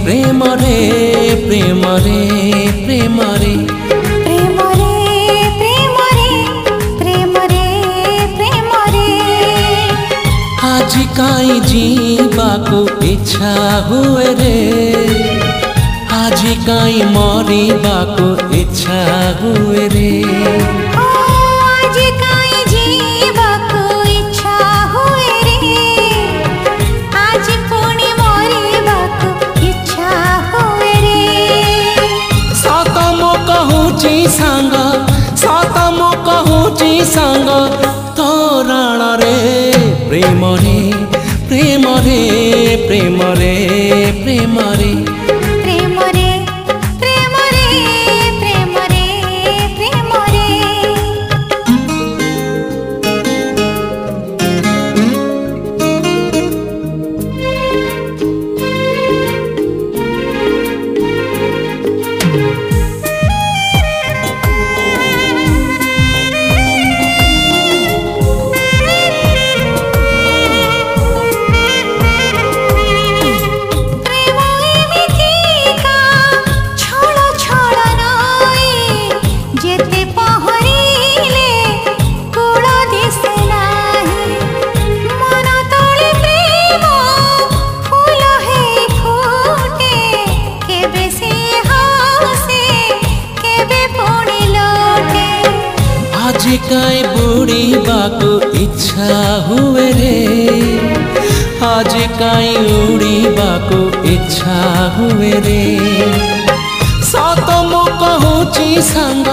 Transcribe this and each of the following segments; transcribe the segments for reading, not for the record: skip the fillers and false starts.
प्रेम रे प्रेम रे प्रेम रे प्रेम रे प्रेम रे प्रेम रे प्रेम रे आज काई जीवाको इच्छा हुए रे आज काई मरिबाको इच्छा हुए रे आज काई जीवाको इच्छा हुए रे आज पुणी मरिबाको इच्छा हुए रे सत मो कहूची सांग सत मो कहूची सांग तोरण रे प्रेम रे प्रेम रे प्रेम रे प्रेम रे प्रेम रे प्रेम रे प्रेम रे प्रेम रे आज काई बुड़ीबाको इच्छा हुए रे आज काई उड़ीबाको इच्छा हुए रे सत मो कहूची सांग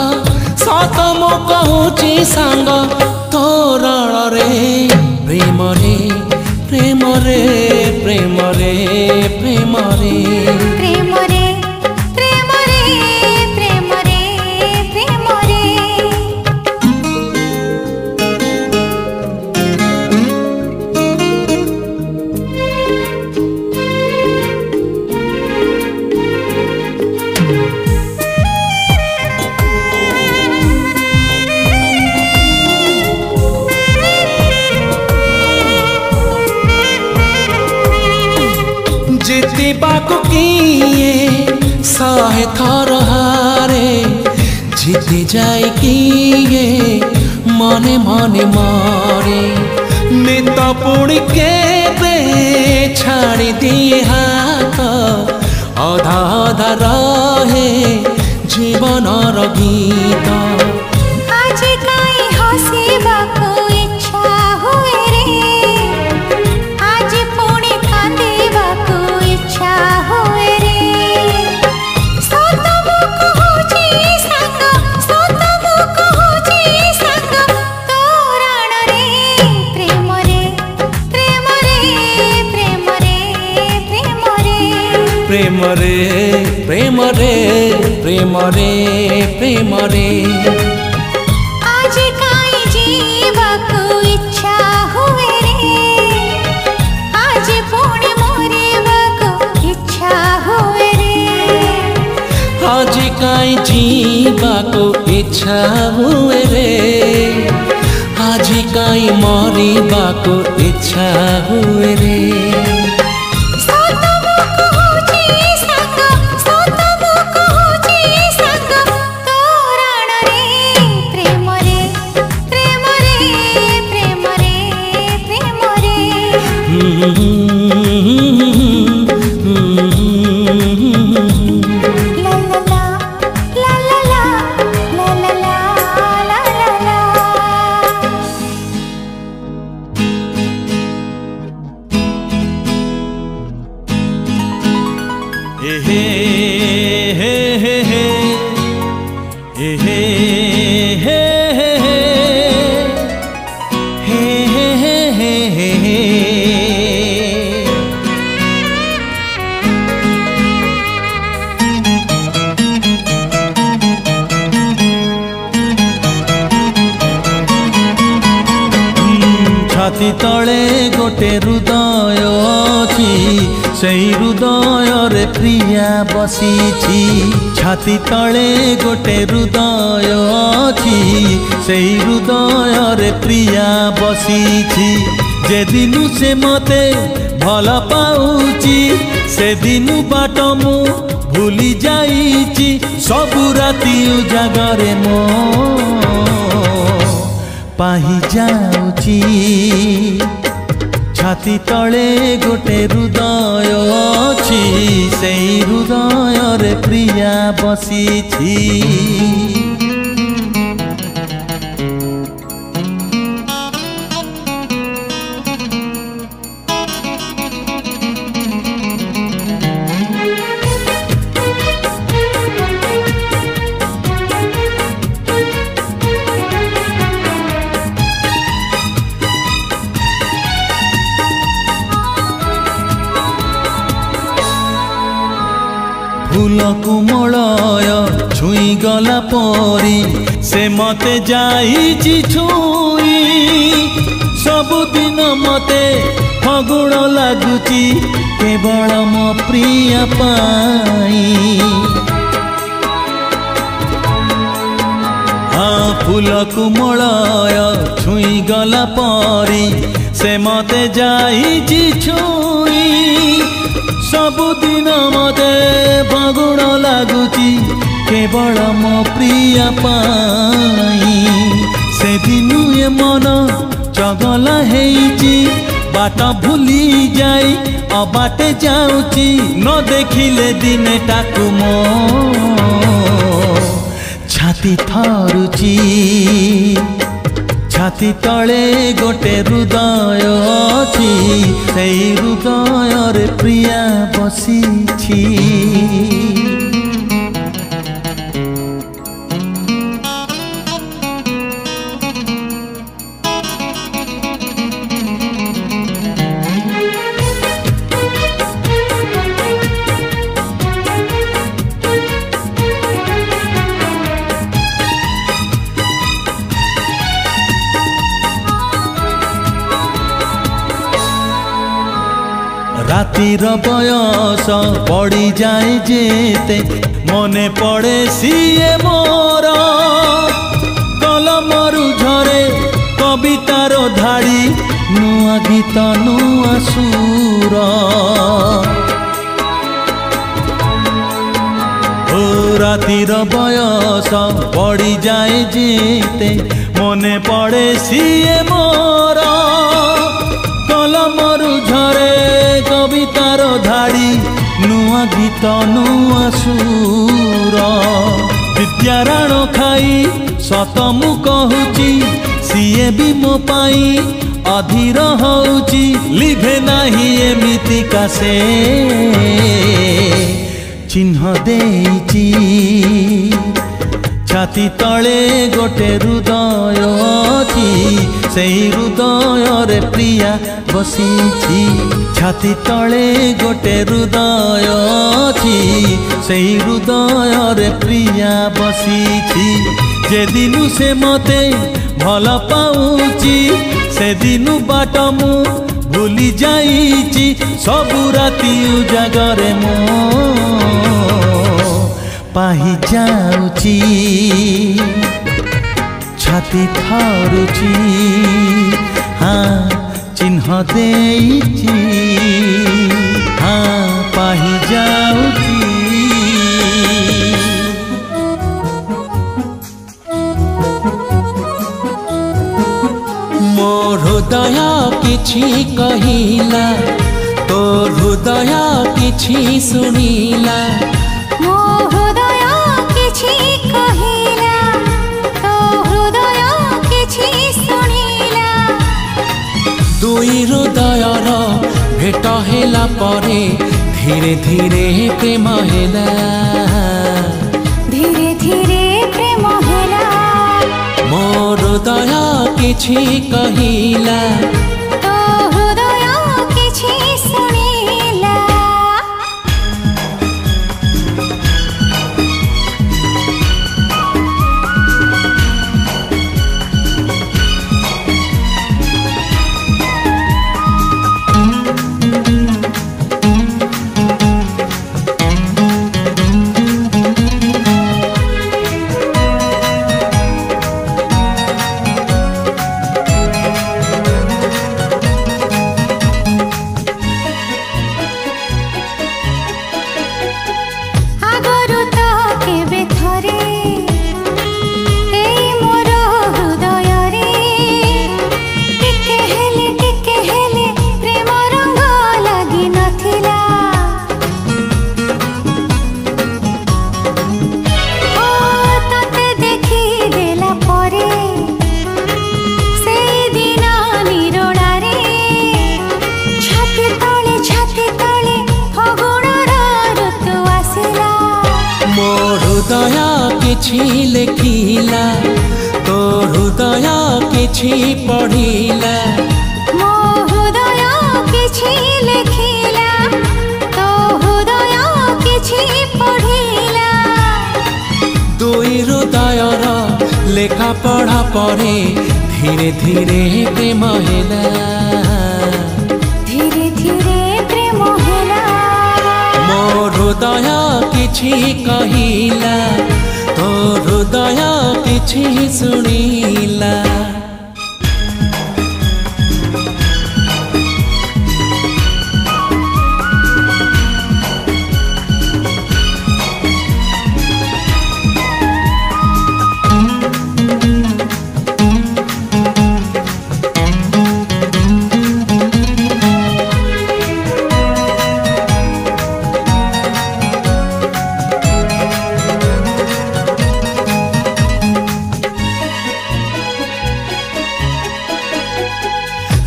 सत मो कहूची सांग तोरण रे प्रेम रे प्रेम रे प्रेम रे प्रेम रे प्रेम रे प्रेम रे प्रेम रे प्रेम रे जीतिबाको किए सहे थर हारे जीति जाए किए मने मने मारे मित पुणी केबे छाड़ी दिए हाथ अधा अधा रहे जीवनर गीत आज काई हसिबाको इच्छा हुए रे आज पुणी कांदिबाको इच्छा हुए रे सत मो कहूची सांग सत मो कहूची सांग तोरण रे प्रेम रे प्रेम रे प्रेम रे प्रेम रे प्रेम रे प्रेम रे प्रेम रे प्रेम रे आज काई जीवाको इच्छा हुए रे आज पुणी मरिबाको इच्छा हुए रे आज काई जीवाको इच्छा हुए रे आज काई मरिबाको इच्छा हुए रे सत मो कहूची सांग सत मो कहूची सांग तोरण रे प्रेम रे प्रेम रे प्रेम रे प्रेम रे ला ला ला ला ला ला ला ला ला ला ला हे हे हे हे हे हे हे हे हे हे हे छाती तले गोटे हृदय अछि सेई हृदय रे प्रिया बसीछि छाती तले गोटे हृदय अछि सेई हृदय रे प्रिया बसीछि जे दिनु से मते भल पाउची से दिनु बाट मु भूली जाइची सबु राति उजागरे मो पाही जाउची छाती तले गोटे हृदय अछि सेई हृदय रे प्रिया बसीछि फूल कुमलय छुई गला परी से मते जाइछि छुई सबुदिन मते फगुण लागुची केवल मो प्रिय पाई हाँ फूल कुमलय छुई गला परी से मते जाइछि छुई सबुदिन मते फगुण लागुची केवल मो प्रिय पाई से दिनु ए मन चगला हेइची बाट भूली जाई अबाटे जाउची न देखिले दिने टाकु मो छाती थरुची छाती तले गोटे हृदय अछि सेई हृदय रे प्रिया बसीछि रातिर बयस पड़ी जाए जेते मने पड़े सीए मोर कलमरु झरे कवितार धाड़ी नुआ गीत नुआ सुर ओ रातिर बयस पड़ी जाए जेते मने पड़े सीए मोर कलमरु झरे कवितार धाड़ी नुआ गीत नुआ सुर विद्याराण खाई सत मु कहूची सीए भी मो पाई अधीर होउची लिभे नाही एमितिका से चिन्ह देइची छाती तले गोटे हृदय अछि सेई हृदय रे प्रिया बसीछि छाती तले गोटे हृदय अछि सेई हृदय रे प्रिया बसीछि जे दिनु से मते भल पाउची से दिनु बाट मु भूली जाइछि सबु राति उजागरे मो पाही जाउची छाती थरुची हाँ चिन्ह देइची हाँ पाही जाउची मो हृदय किछि कहिला तो हृदय किछि सुनिला मो हृदय किछि कहिला तो हृदय किछि सुनिला दुई हृदयर भेट हेला परे धीरे धीरे प्रेम हेला धीरे धीरे प्रेम हेला मो हृदय किछि कहिला तो हृदय किछि सुनिला किछि लेखिला तो हृदय किछि पढ़िला मो हृदय किछि लेखिला तो हृदय किछि पढ़िला दुई हृदयर लेखा पढ़ा परे धीरे धीरे प्रेम हेला धीरे धीरे प्रेम हेला मो हृदय किछि कहिला तो हृदय किछि सुनिला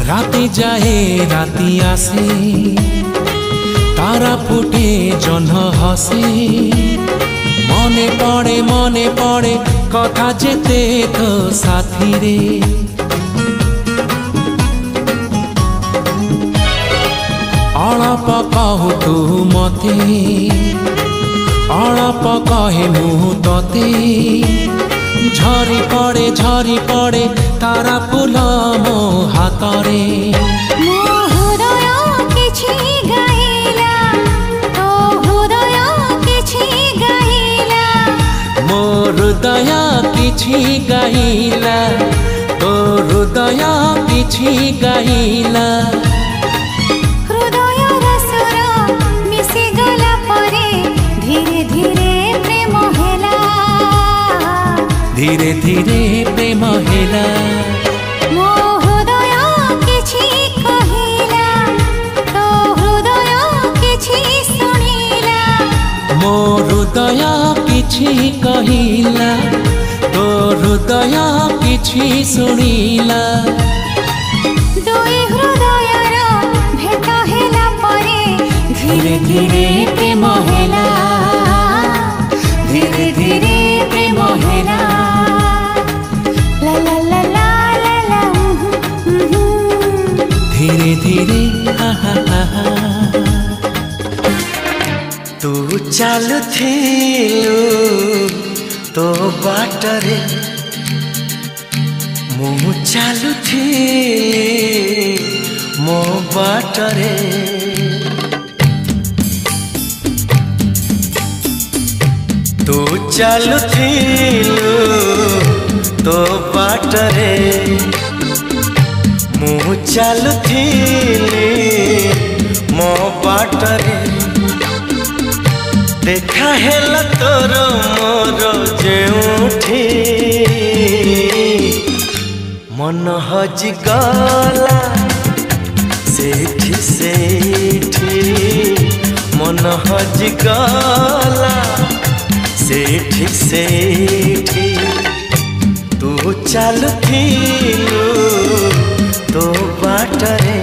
राति जाए राति आसे तारा फुटे जह्न हसे मने पड़े कथा जेते तो साथी रे अळप कहु तू मते अळप कहे मु तते झरी पड़े तारा फूल मो हाथ रे मो हृदय किछि गाइला तो हृदय किछि गाइला मो हृदय किछि गाइला तो हृदय किछि गाइला हृदय रसर मिसि गला परे धीरे धीरे प्रेम हेला धीरे धीरे प्रेम हेला मो हृदय किछि कहिला तो हृदय किछि सुनिला मो हृदय किछि कहिला तो हृदय किछि सुनिला दुई हृदयर भेट हेला परे धीरे धीरे प्रेम हेला धीरे धीरे प्रेम हेला ला ला ला ला ला ला धीरे धीरे हा हा हा हा तू चालुथिलु तो बाटरे मु चालुथिली मो बाटरे तू चालुथिलु तो बाटरे मु चालुथिली मो बाटरे देखा हेला तोर मोर जेउठी मन हजि गला सेठी सेठी मन हजि गला सेठी सेठी तू चालुथिलु तो बाटरे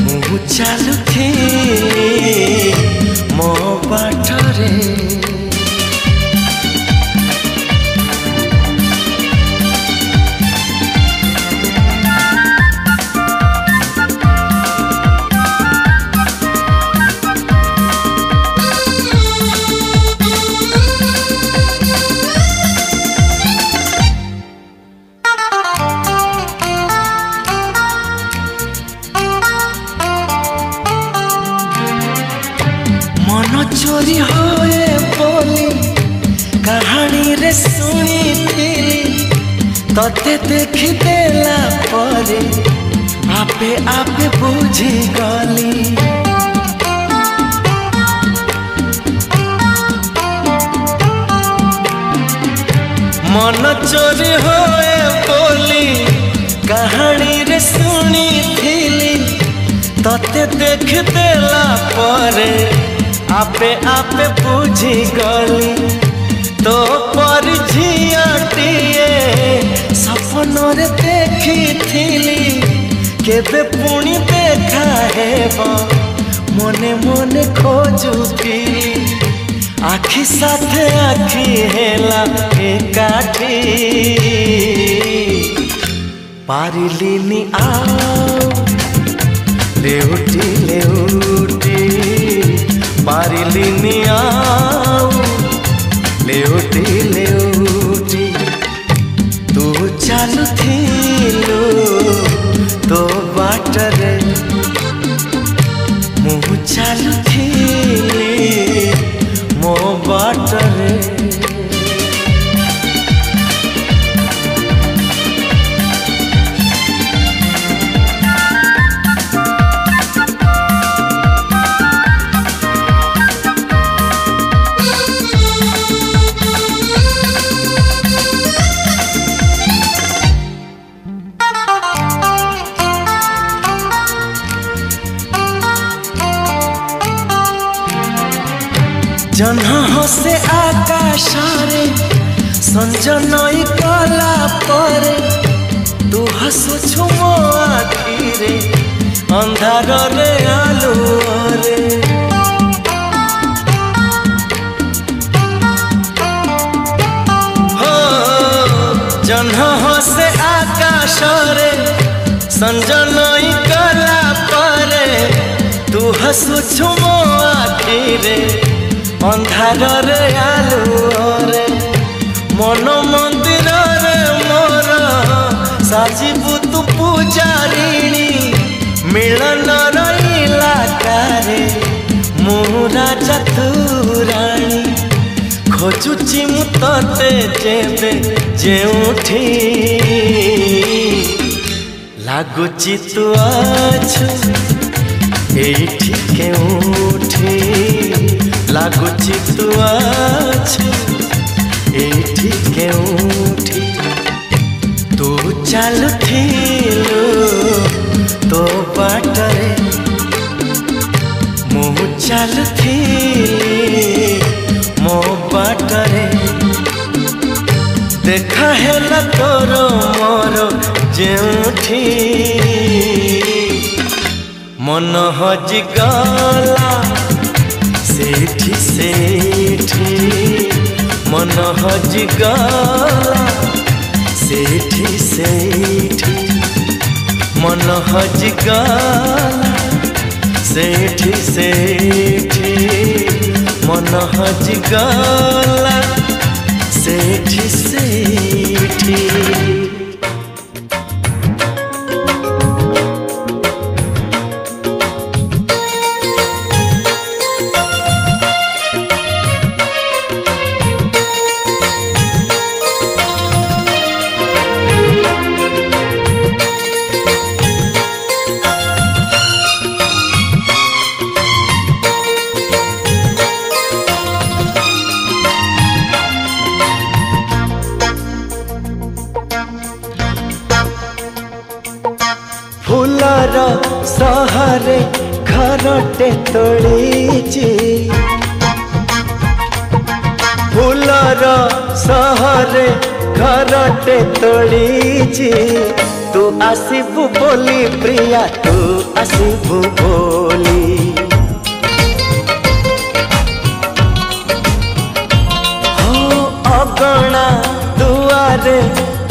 मु चालुथिली मो बाटरे चोरी होए बोली कहानी रे सुनी तते देखी देला परे आपे आपे बुझी गली मन चोरी होए बोली कहानी रे सुनी तते देखी देला परे आपे आपे बुझी गली तो पर झियाटिए सपन रे देखी केबे पुणी देखा हेब मने मने खोजुथी आखि साथे आखि हेला एकाठी पारिलिनी आओ लेउटी लेउटी पारिलिनी आओ लेउटी लेउटी तू चालू थिलु तो बाटरे मु चालू थिली मो बाटरे जन्ह हसे आकाशरे संजनई कला परे तू हसुछु मो आखिरे अंधार रे आलुरे हो जन्ह हसे आकाशरे संजनई कला परे तू हसुछु मो आखिरे अंधार रे आलुरे मन मंदिर रे मोर साजिबु तू पूजारिणी मिलन रईला कारे मु राजा तू राणी खोजुची मु तते जेबे जेउठी लागुची तू आछु एठी केउठी लागुची तू आछु एठी केउठी तू चालू थिलु तो बाटरे मु चालू थिली मो बाटरे देखा हेला तोर मोर जेउठी मन हजि गला सेठी सेठी मन हजि गला सेठी सेठी मन हजि गला सेठी सेठी मन हजि गला सेठी सेठी फूलर सहरे घरटे तोड़ीची फूलर सहरे घरटे तोड़ीची तू आसिबु बोली प्रिया तू आसिबु बोली हो अगणा दुआरे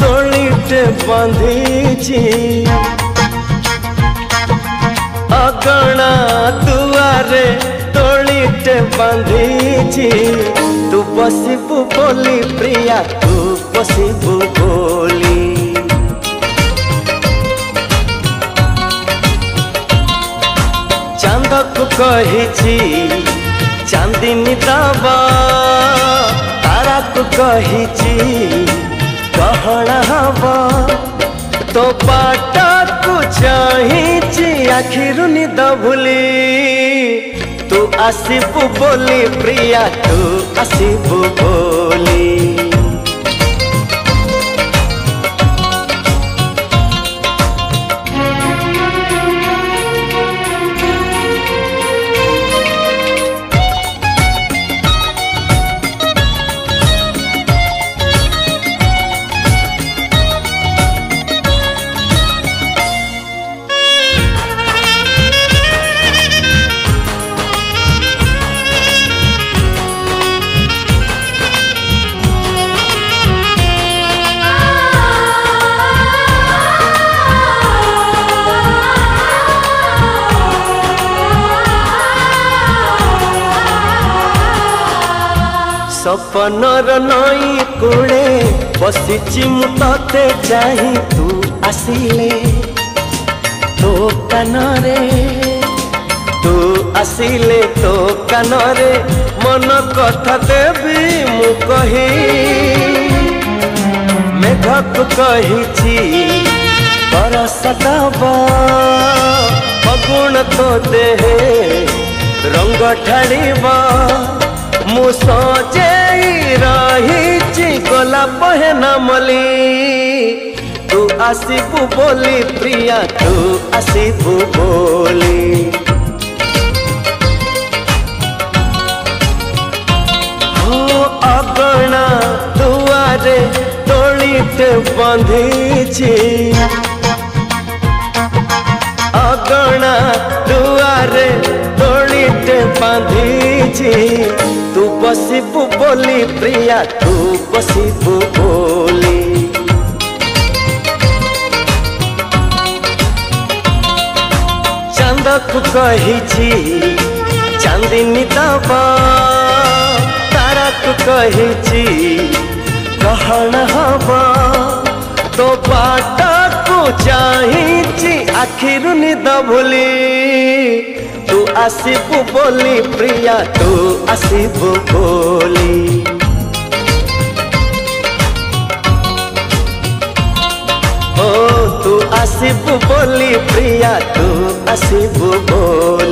तोड़ीटे बंधीची अगणा दुआरे तोड़ीटे बांधीची तू बसिबु बोली प्रिया तू बसिबु बोली चांद को कहिची चांदिनी दबा तारा को कहिची गहना हवा तो बाटा को चाहिची आखिरु निद भूली तू आसिबु बोली प्रिया तू आसिबु बोली सपनर नई कूले बसिची मु तते चाही तू आसिले तो कानरे तू आसिले तो कानरे मन कथा देवी मु कही मेघक कहिछि बरस दबा फगुण तो देहे रंग ढालिबा मु सजेई रहिछि गोलाप हेना मली तू आसिबु बोली प्रिया तू आसिबु बोली हो अगणा दुआरे तोलिते बांधिछि अगणा दुआरे तोलिते बांधिछि तू बसिबु बोली प्रिया तू बसिबु बोली चांदकु कहिछि चांदिनी दबा ताराकु कहिछि गहना हवा तो बाटकु चाहिछि आखिरु निद भूली तू आसिबु बोली प्रिया तू आसिबु बोली ओ तू आसिबु बोली प्रिया तू आसिबु बोली।